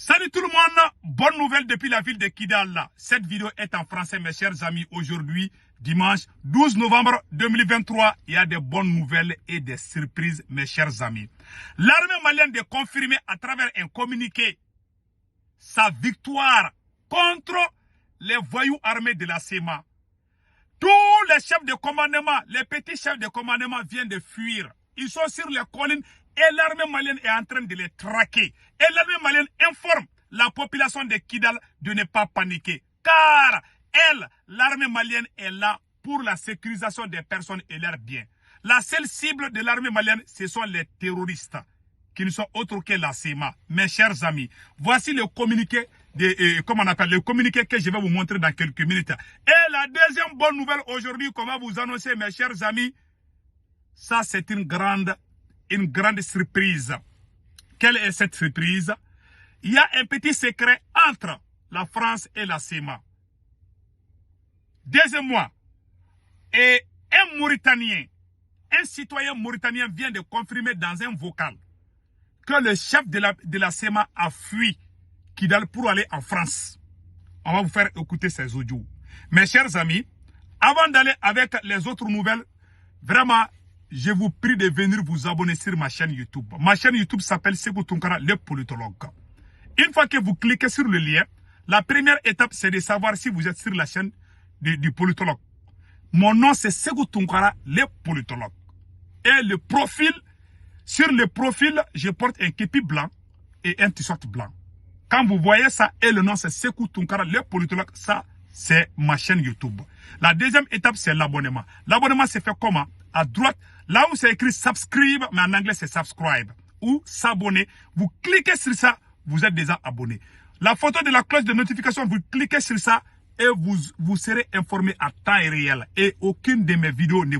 Salut tout le monde, bonne nouvelle depuis la ville de Kidal. Cette vidéo est en français mes chers amis. Aujourd'hui, dimanche 12 novembre 2023, il y a des bonnes nouvelles et des surprises mes chers amis. L'armée malienne de confirmer à travers un communiqué sa victoire contre les voyous armés de la CEMA. Tous les chefs de commandement, les petits chefs de commandement viennent de fuir. Ils sont sur les collines et l'armée malienne est en train de les traquer. Et l'armée malienne informe la population de Kidal de ne pas paniquer. Car l'armée malienne est là pour la sécurisation des personnes et leurs biens. La seule cible de l'armée malienne, ce sont les terroristes, qui ne sont autres que la CEMA. Mes chers amis, voici le communiqué, le communiqué que je vais vous montrer dans quelques minutes. Et la deuxième bonne nouvelle aujourd'hui qu'on va vous annoncer, mes chers amis, ça c'est une grande surprise. Quelle est cette surprise? Il y a un petit secret entre la France et la CEMA. Deuxièmement, et un citoyen mauritanien vient de confirmer dans un vocal que le chef de la CEMA a fui Kidal pour aller en France. On va vous faire écouter ces audios. Mes chers amis, avant d'aller avec les autres nouvelles, vraiment, je vous prie de venir vous abonner sur ma chaîne YouTube. Ma chaîne YouTube s'appelle Sékou Tounkara, le politologue. Une fois que vous cliquez sur le lien, la première étape, c'est de savoir si vous êtes sur la chaîne du politologue. Mon nom, c'est Sékou Tounkara, le politologue. Et le profil, sur le profil, je porte un képi blanc et un t-shirt blanc. Quand vous voyez ça, et le nom, c'est Sékou Tounkara, le politologue, ça, c'est ma chaîne YouTube. La deuxième étape, c'est l'abonnement. L'abonnement, c'est fait comment? À droite, là où c'est écrit subscribe, mais en anglais, c'est subscribe. Ou s'abonner. Vous cliquez sur ça, vous êtes déjà abonné. La photo de la cloche de notification, vous cliquez sur ça et vous serez informé à temps réel. Et aucune de mes vidéos ne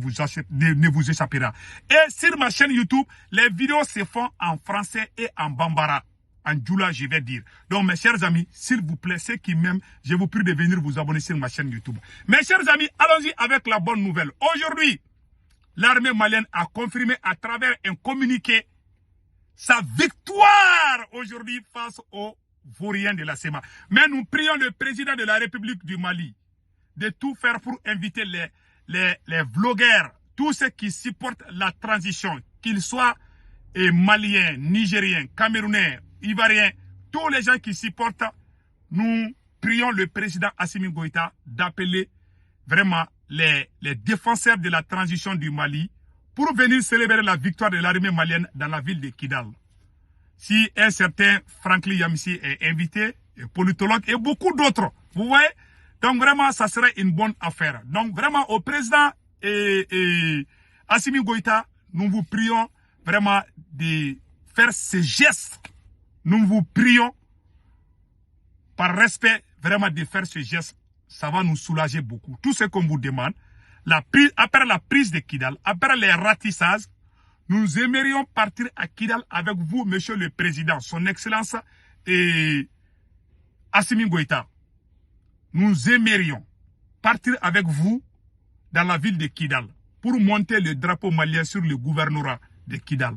vous échappera. Et sur ma chaîne YouTube, les vidéos se font en français et en bambara. En djoula, je vais dire. Donc, mes chers amis, s'il vous plaît, ceux qui m'aiment, je vous prie de venir vous abonner sur ma chaîne YouTube. Mes chers amis, allons-y avec la bonne nouvelle. Aujourd'hui, l'armée malienne a confirmé à travers un communiqué sa victoire aujourd'hui face aux vauriens de la CEMA. Mais nous prions le président de la République du Mali de tout faire pour inviter les vlogueurs, tous ceux qui supportent la transition, qu'ils soient maliens, nigériens, camerounais, ivoiriens, tous les gens qui supportent, nous prions le président Assimi Goïta d'appeler vraiment les défenseurs de la transition du Mali pour venir célébrer la victoire de l'armée malienne dans la ville de Kidal. Si un certain Franklin Yamissi est invité, politologue et beaucoup d'autres, vous voyez, donc vraiment ça serait une bonne affaire. Donc vraiment au président Assimi Goïta, nous vous prions vraiment de faire ces gestes. Nous vous prions par respect vraiment de faire ce geste. Ça va nous soulager beaucoup. Tout ce qu'on vous demande, après la prise de Kidal, après les ratissages, nous aimerions partir à Kidal avec vous, monsieur le président, son excellence Assimi Goïta. Nous aimerions partir avec vous dans la ville de Kidal pour monter le drapeau malien sur le gouvernorat de Kidal.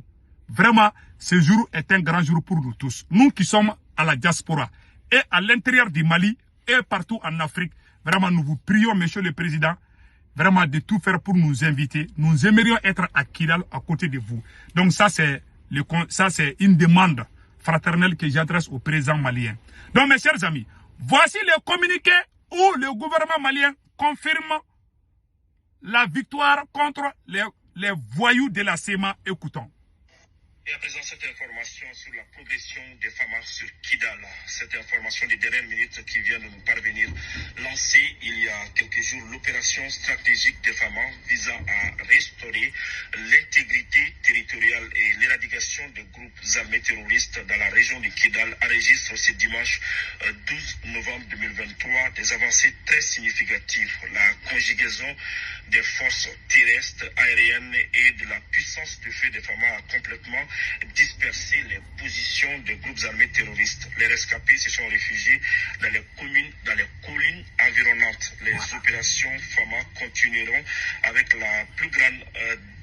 Vraiment, ce jour est un grand jour pour nous tous. Nous qui sommes à la diaspora et à l'intérieur du Mali et partout en Afrique, vraiment, nous vous prions, monsieur le président, vraiment de tout faire pour nous inviter. Nous aimerions être à Kidal à côté de vous. Donc ça, c'est une demande fraternelle que j'adresse au président malien. Donc, mes chers amis, voici le communiqué où le gouvernement malien confirme la victoire contre les voyous de la CEMA. Écoutons. Et à présent, cette information sur la progression des FAMAR sur Kidal, cette information des dernières minutes qui vient de nous parvenir, lancée il y a quelques jours, l'opération stratégique des FAMAR visant à restaurer l'intégrité territoriale et l'éradication des groupes armés terroristes dans la région de Kidal enregistre ce dimanche 12 novembre 2023 des avancées très significatives. La conjugaison des forces terrestres, aériennes et de la puissance de feu des FAMAR a complètement disperser les positions des groupes armés terroristes. Les rescapés se sont réfugiés dans les collines environnantes. Les opérations FAMA continueront avec la plus grande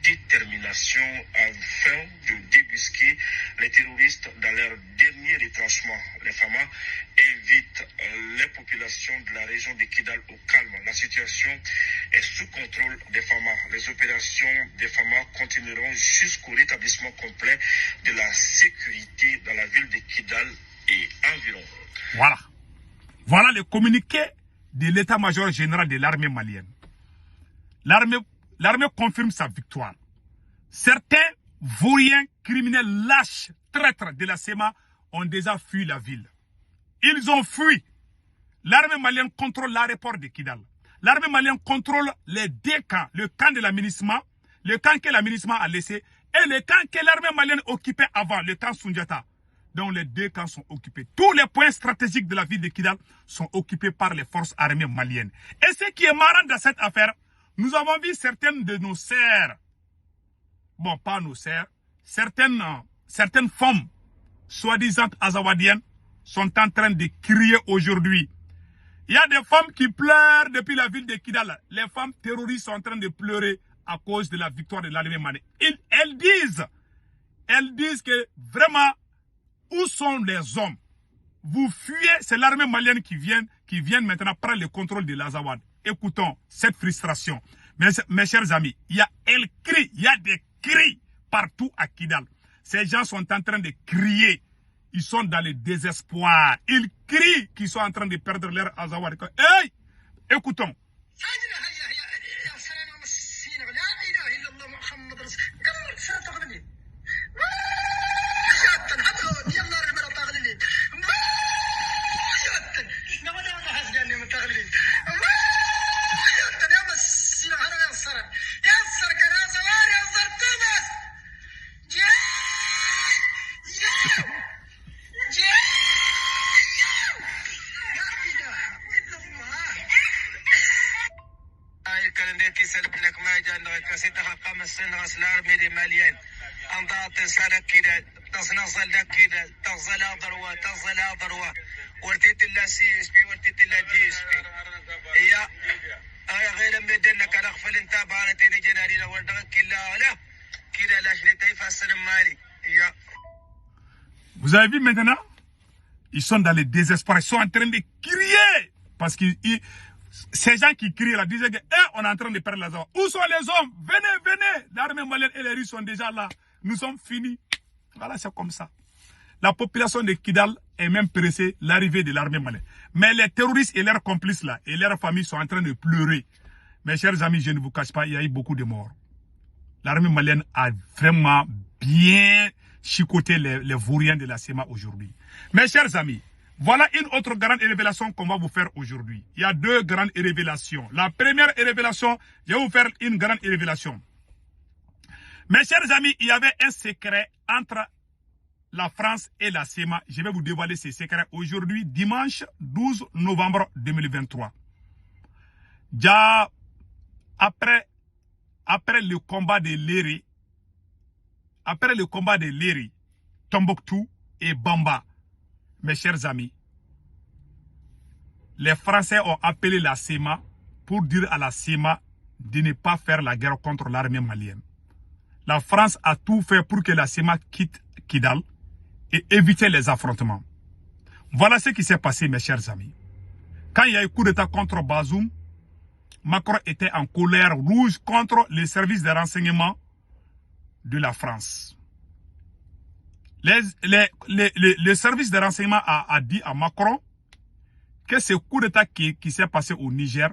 détermination afin de débusquer les terroristes dans leur dernier retranchement. Les FAMA invitent les populations de la région de Kidal au calme. La situation est sous contrôle des FAMA. Les opérations des FAMA continueront jusqu'au rétablissement complet de la sécurité dans la ville de Kidal et environ. Voilà. Voilà le communiqué de l'état-major général de l'armée malienne. L'armée confirme sa victoire. Certains vauriens, criminels, lâches, traîtres de la SEMA ont déjà fui la ville. Ils ont fui. L'armée malienne contrôle l'aéroport de Kidal. L'armée malienne contrôle les deux camps. Le camp de l'aménagement, le camp que l'aménagement a laissé, et le camp que l'armée malienne occupait avant, le camp Sundiata. Donc les deux camps sont occupés. Tous les points stratégiques de la ville de Kidal sont occupés par les forces armées maliennes. Et ce qui est marrant dans cette affaire, nous avons vu certaines de nos sœurs, bon pas nos sœurs, certaines femmes soi-disant azawadiennes sont en train de crier aujourd'hui. Il y a des femmes qui pleurent depuis la ville de Kidal. Les femmes terroristes sont en train de pleurer à cause de la victoire de l'armée malienne. Elles disent que vraiment, où sont les hommes? Vous fuyez, c'est l'armée malienne qui vient maintenant prendre le contrôle de l'Azawad. Écoutons cette frustration. Mes chers amis, il y a des cris partout à Kidal. Ces gens sont en train de crier. Ils sont dans le désespoir. Ils crient qu'ils sont en train de perdre leur Azawad. Hey! Écoutons. Vous avez vu maintenant? Ils sont dans le désespoir. Ils sont en train de crier. Parce que ces gens qui crient là disaient que on est en train de perdre la zone. Où sont les hommes? Venez, venez. L'armée malienne et les Russes sont déjà là. Nous sommes finis. Voilà, c'est comme ça. La population de Kidal est même pressée l'arrivée de l'armée malienne. Mais les terroristes et leurs complices là, et leurs familles sont en train de pleurer. Mes chers amis, je ne vous cache pas, il y a eu beaucoup de morts. L'armée malienne a vraiment bien chicoté les vauriens de la SEMA aujourd'hui. Mes chers amis, voilà une autre grande révélation qu'on va vous faire aujourd'hui. Il y a deux grandes révélations. La première révélation, je vais vous faire une grande révélation. Mes chers amis, il y avait un secret entre la France et la SEMA. Je vais vous dévoiler ces secrets aujourd'hui, dimanche 12 novembre 2023. Déjà, après le combat de Léry, Tombouctou et Bamba, mes chers amis, les Français ont appelé la SEMA pour dire à la SEMA de ne pas faire la guerre contre l'armée malienne. La France a tout fait pour que la SEMA quitte Kidal et éviter les affrontements. Voilà ce qui s'est passé, mes chers amis. Quand il y a eu coup d'État contre Bazoum, Macron était en colère rouge contre les services de renseignement de la France. Le service de renseignement a dit à Macron que ce coup d'État qui s'est passé au Niger,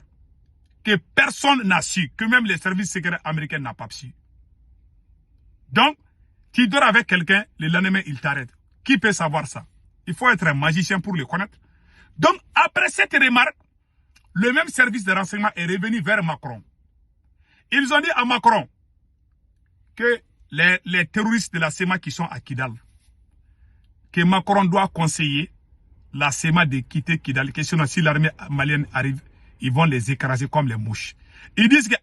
que personne n'a su, que même les services secrets américains n'ont pas su. Donc, tu dors avec quelqu'un, le lendemain, il t'arrête. Qui peut savoir ça? Il faut être un magicien pour le connaître. Donc, après cette remarque, le même service de renseignement est revenu vers Macron. Ils ont dit à Macron que les terroristes de la SEMA qui sont à Kidal, que Macron doit conseiller la SEMA de quitter Kidal, que sinon si l'armée malienne arrive, ils vont les écraser comme les mouches. Ils disent que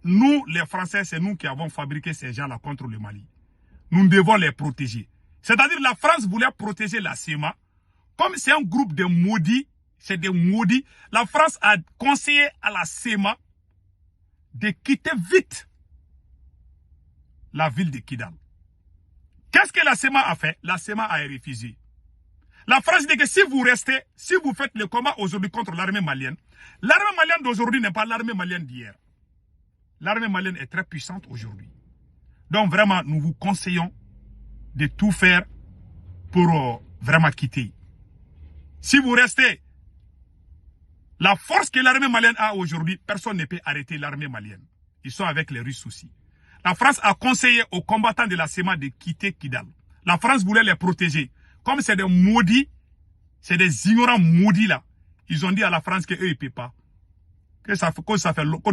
nous, les Français, c'est nous qui avons fabriqué ces gens-là contre le Mali. Nous devons les protéger. C'est-à-dire la France voulait protéger la SEMA. Comme c'est un groupe de maudits, C'est des maudits. La France a conseillé à la SEMA de quitter vite la ville de Kidal. Qu'est-ce que la SEMA a fait? La SEMA a refusé. La France dit que si vous restez, si vous faites le combat aujourd'hui contre l'armée malienne d'aujourd'hui n'est pas l'armée malienne d'hier. L'armée malienne est très puissante aujourd'hui. Donc vraiment, nous vous conseillons de tout faire pour vraiment quitter. Si vous restez, la force que l'armée malienne a aujourd'hui, personne ne peut arrêter l'armée malienne. Ils sont avec les Russes aussi. La France a conseillé aux combattants de la SEMA de quitter Kidal. La France voulait les protéger. Comme c'est des maudits, c'est des ignorants maudits là, ils ont dit à la France qu'eux, ils ne peuvent pas. Que ça fait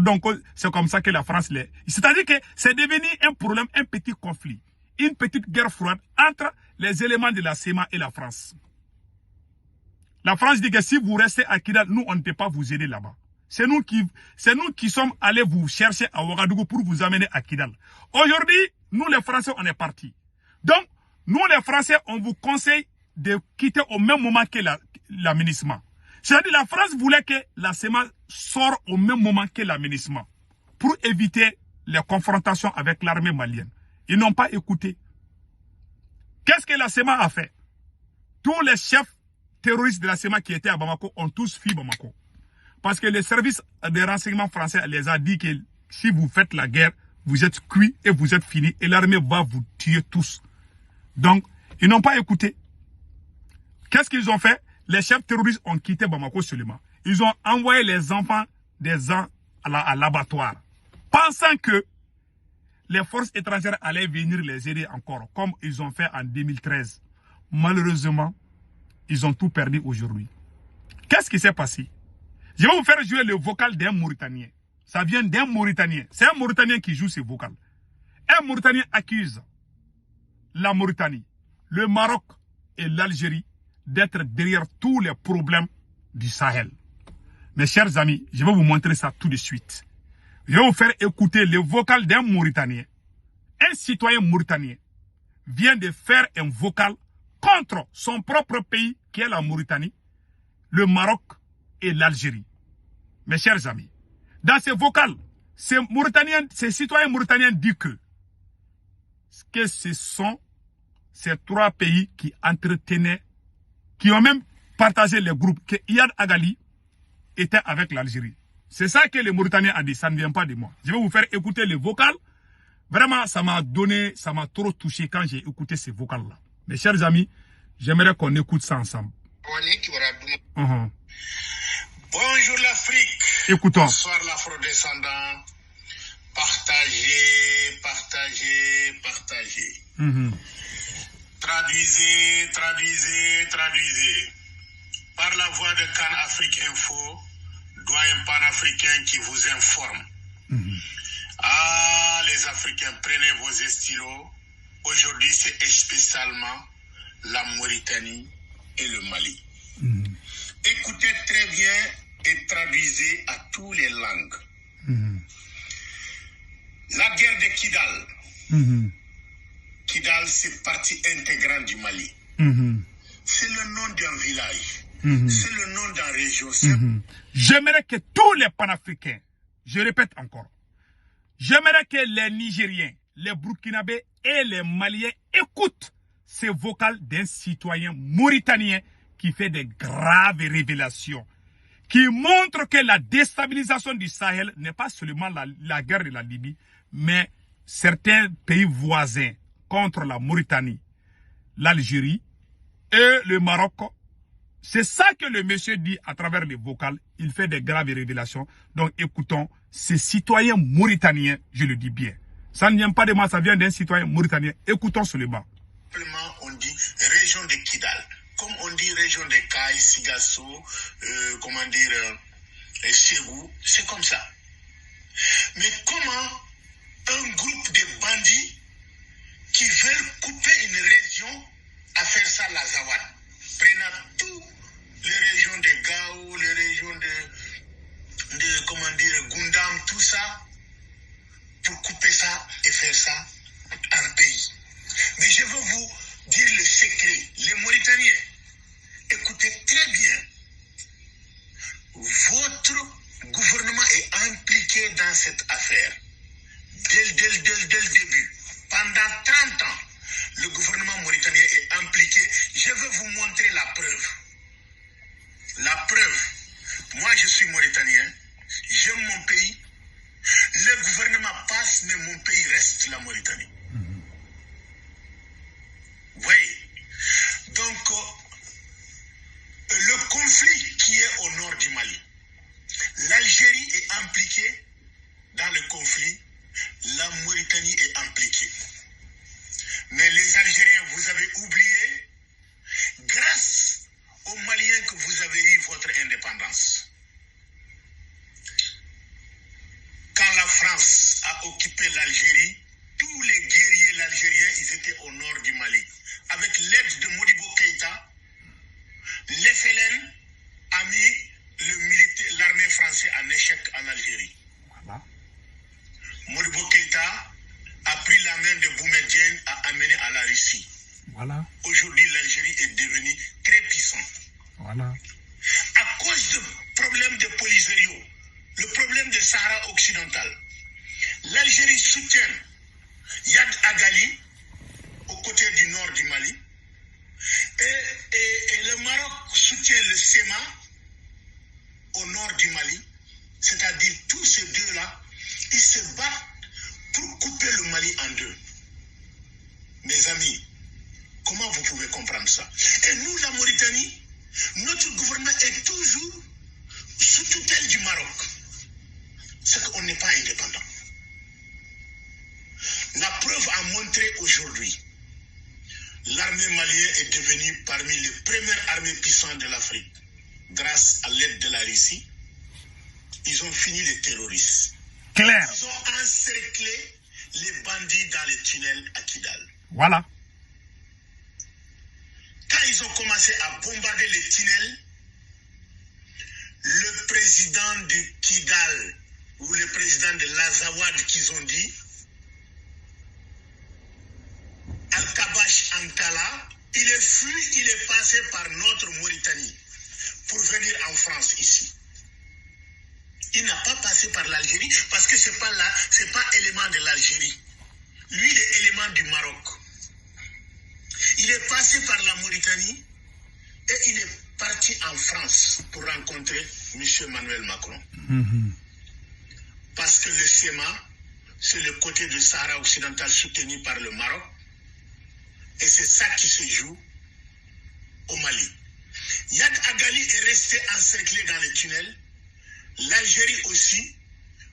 donc c'est comme ça que la France les... C'est-à-dire que c'est devenu un problème, un petit conflit, une petite guerre froide entre les éléments de la SEMA et la France. La France dit que si vous restez à Kidal, nous, on ne peut pas vous aider là-bas. C'est nous qui sommes allés vous chercher à Ouagadougou pour vous amener à Kidal. Aujourd'hui, nous les Français, on est partis. Donc, nous les Français, on vous conseille de quitter au même moment que l'aménagement. C'est-à-dire la France voulait que la SEMA sorte au même moment que l'aménagement pour éviter les confrontations avec l'armée malienne. Ils n'ont pas écouté. Qu'est-ce que la SEMA a fait? Tous les chefs terroristes de la SEMA qui étaient à Bamako ont tous fui Bamako. Parce que les services de renseignement français les a dit que si vous faites la guerre, vous êtes cuits et vous êtes finis et l'armée va vous tuer tous. Donc, ils n'ont pas écouté. Qu'est-ce qu'ils ont fait? Les chefs terroristes ont quitté Bamako seulement. Ils ont envoyé les enfants des gens à l'abattoir, pensant que les forces étrangères allaient venir les aider encore, comme ils ont fait en 2013. Malheureusement, ils ont tout perdu aujourd'hui. Qu'est-ce qui s'est passé? Je vais vous faire jouer le vocal d'un Mauritanien. Ça vient d'un Mauritanien. C'est un Mauritanien qui joue ce vocal. Un Mauritanien accuse la Mauritanie, le Maroc et l'Algérie d'être derrière tous les problèmes du Sahel. Mes chers amis, je vais vous montrer ça tout de suite. Je vais vous faire écouter le vocal d'un Mauritanien. Un citoyen mauritanien vient de faire un vocal contre son propre pays qui est la Mauritanie, le Maroc et l'Algérie. Mes chers amis, dans ce vocal, ces citoyens mauritaniens disent que ce sont ces trois pays qui entretenaient, qui ont même partagé les groupes, que Iyad Agali était avec l'Algérie. C'est ça que les Mauritaniens ont dit, ça ne vient pas de moi. Je vais vous faire écouter le vocal. Vraiment, ça m'a trop touché quand j'ai écouté ce vocal-là. Mes chers amis, j'aimerais qu'on écoute ça ensemble. Bonjour l'Afrique. Écoutons. Bonsoir l'afro-descendant. Partagez, partagez, partagez. Traduisez, traduisez, traduisez. Par la voix de Can Afrique Info, doyen panafricain qui vous informe. Ah, les Africains, prenez vos stylos. Aujourd'hui, c'est spécialement la Mauritanie et le Mali. Écoutez très bien et traduisez à toutes les langues. La guerre de Kidal. Kidal, c'est partie intégrante du Mali. C'est le nom d'un village. C'est le nom d'une région. J'aimerais que tous les panafricains, je répète encore, j'aimerais que les Nigériens, les Burkinabés et les Maliens écoutent ces vocales d'un citoyen mauritanien qui fait des graves révélations, qui montre que la déstabilisation du Sahel n'est pas seulement la guerre de la Libye, mais certains pays voisins contre la Mauritanie, l'Algérie et le Maroc. C'est ça que le monsieur dit à travers les vocales. Il fait des graves révélations. Donc écoutons, ces citoyens mauritaniens, je le dis bien. Ça ne vient pas de moi, ça vient d'un citoyen mauritanien. Écoutons seulement. Simplement, on dit région de Kidal. Comme on dit région de Kaï, Sigasso, Ségou, c'est comme ça. Mais comment un groupe de bandits qui veulent couper une région à faire ça la Zawad, prenant toutes les régions de Gao, les régions de Gundam, tout ça, pour couper ça et faire ça en pays. Mais je veux vous dire le secret. Les Mauritaniens, écoutez très bien. cette affaire. Dès le début, pendant 30 ans, le gouvernement mauritanien est impliqué. Je vais vous montrer la preuve. La preuve. Moi, je suis mauritanien. J'aime mon pays. Le gouvernement passe, mais mon pays reste la Mauritanie. Oui. Donc, le conflit qui est au nord du Mali, l'Algérie est impliquée dans le conflit, la Mauritanie est impliquée. Mais les Algériens, vous avez oublié, grâce aux Maliens que vous avez eu votre indépendance. Quand la France a occupé l'Algérie, tous les guerriers algériens, ils étaient au nord du Mali. Avec l'aide de Modibo Keïta, l'FLN a mis l'armée française en échec en Algérie. Voilà. Modibo Keïta a pris la main de Boumediene, a amené à la Russie. Voilà. Aujourd'hui, l'Algérie est devenue très puissante. Voilà. À cause du problème de Polisario, le problème de Sahara occidental, l'Algérie soutient Yad Agali aux côtés du nord du Mali et le Maroc soutient le SEMA au nord du Mali, c'est-à-dire tous ces deux-là, ils se battent pour couper le Mali en deux. Mes amis, comment vous pouvez comprendre ça? Et nous, la Mauritanie, notre gouvernement est toujours sous tutelle du Maroc. C'est qu'on n'est pas indépendant. La preuve a montré aujourd'hui, l'armée malienne est devenue parmi les premières armées puissantes de l'Afrique. Grâce à l'aide de la Russie, ils ont fini les terroristes. Clair. Ils ont encerclé les bandits dans les tunnels à Kidal. Voilà. Quand ils ont commencé à bombarder les tunnels, le président de Kidal ou le président de l'Azawad qu'ils ont dit, Al-Kabash Antala, il est fui, il est passé par notre Mauritanie pour venir en France ici. Il n'a pas passé par l'Algérie parce que c'est pas élément de l'Algérie. Lui, il est élément du Maroc. Il est passé par la Mauritanie et il est parti en France pour rencontrer M. Emmanuel Macron. Parce que le SEMA, c'est le côté du Sahara occidental soutenu par le Maroc. Et c'est ça qui se joue au Mali. Yad Agali est resté encerclé dans les tunnels. L'Algérie aussi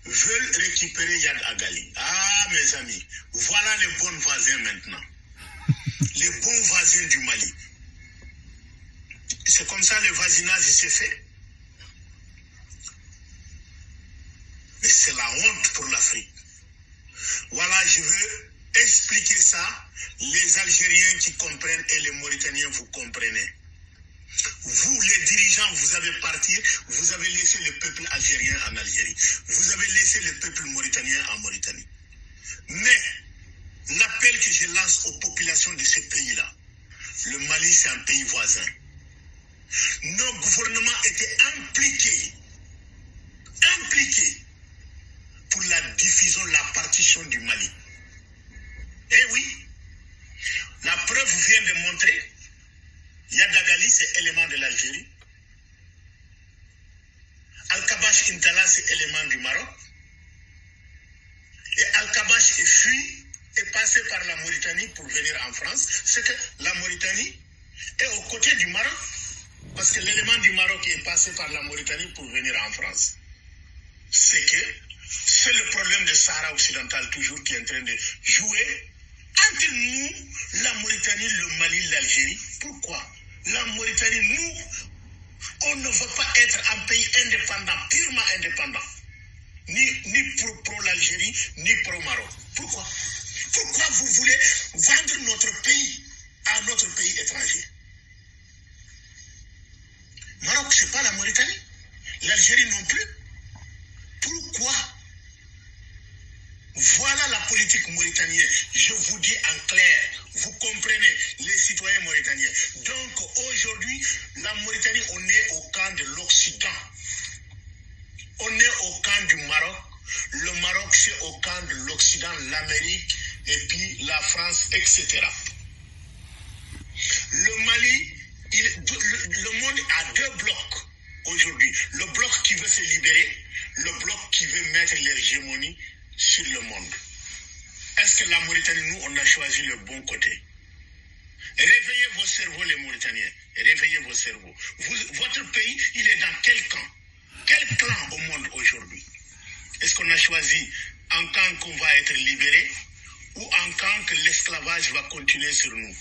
veut récupérer Yad Agali. Ah, mes amis, voilà les bons voisins maintenant. Les bons voisins du Mali. C'est comme ça le voisinage s'est fait. Mais c'est la honte pour l'Afrique. Voilà, je veux expliquer ça. Les Algériens qui comprennent et les Mauritaniens, vous comprenez. Vous, les dirigeants, vous avez parti, vous avez laissé le peuple algérien en Algérie. Vous avez laissé le peuple mauritanien en Mauritanie. Mais l'appel que je lance aux populations de ce pays-là, le Mali, c'est un pays voisin. Nos gouvernements étaient impliqués pour la diffusion, la partition du Mali. Eh oui, la preuve vient de montrer, Yad Agali, c'est élément de l'Algérie. Al-Kabash Intala, c'est élément du Maroc. Et Al-Kabash est fui, est passé par la Mauritanie pour venir en France. C'est que la Mauritanie est aux côtés du Maroc. Parce que l'élément du Maroc est passé par la Mauritanie pour venir en France. C'est que c'est le problème de Sahara occidental toujours qui est en train de jouer entre nous, la Mauritanie, le Mali, l'Algérie. Pourquoi? La Mauritanie, nous, on ne veut pas être un pays indépendant, purement indépendant. Ni pro l'Algérie, ni pro Maroc. Pourquoi? Pourquoi vous voulez vendre notre pays à notre pays étranger? Maroc, c'est pas la Mauritanie. L'Algérie non plus. Pourquoi? Voilà la politique mauritanienne. Je vous dis en clair, vous comprenez, les citoyens mauritaniens. Donc aujourd'hui, la Mauritanie, on est au camp de l'Occident. On est au camp du Maroc, Le Maroc, c'est au camp de l'Occident, l'Amérique, et puis la France, etc. Le Mali, le monde a deux blocs aujourd'hui. Le bloc qui veut se libérer, le bloc qui veut mettre l'hégémonie sur le monde. Est-ce que la Mauritanie, nous, on a choisi le bon côté? Réveillez vos cerveaux, les Mauritaniens. Réveillez vos cerveaux. Votre pays, il est dans quel camp? Quel clan au monde aujourd'hui? Est-ce qu'on a choisi un camp qu'on va être libéré ou un camp que l'esclavage va continuer sur nous?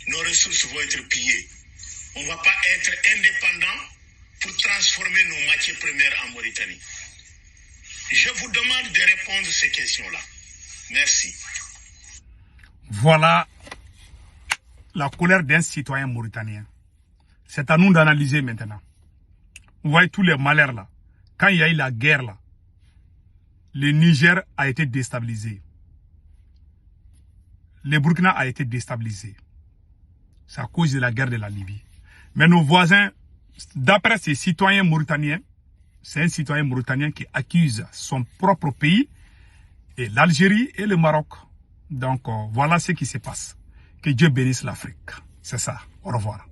Nos ressources vont être pillées. On ne va pas être indépendant pour transformer nos matières premières en Mauritanie. Je vous demande de répondre à ces questions-là. Merci. Voilà la colère d'un citoyen mauritanien. C'est à nous d'analyser maintenant. Vous voyez tous les malheurs là. Quand il y a eu la guerre là, le Niger a été déstabilisé. Le Burkina a été déstabilisé. C'est à cause de la guerre de la Libye. Mais nos voisins, d'après ces citoyens mauritaniens, c'est un citoyen mauritanien qui accuse son propre pays, et l'Algérie et le Maroc. Donc voilà ce qui se passe. Que Dieu bénisse l'Afrique. C'est ça. Au revoir.